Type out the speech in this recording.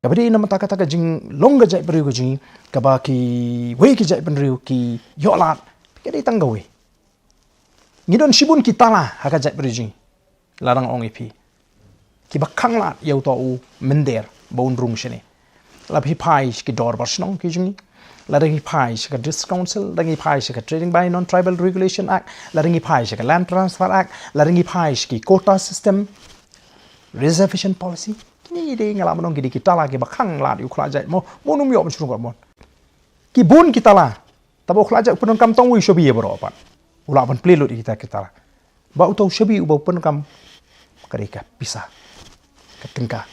Kabadi nama taka jing long gajai beriu jing kaba ki wei ki jai beriu ki yolat kedi tanggawe. Ngidon shibun ki tala haka jai beriu jing larang ong ipi. Ki bakang lat yau tau mender baun rung shene. Labi pai ki dor barsnong ki jing. Larangi pai ka District Council, larangi pai ka Trading by Non-Tribal Regulation Act, larangi pai ka Land Transfer Act, larangi pai ki quota system, reservation policy. Ni de ngalam nong gidi kita lagi bakang lat yu khlajai mo monum yo mchurung gormon. Ki bun kita la. Tabo khlajai upon kam tong wi shobi bro pat. Ula ban plelut kita la. Ba utau shobi uba upon kam karika pisah. Ketengka.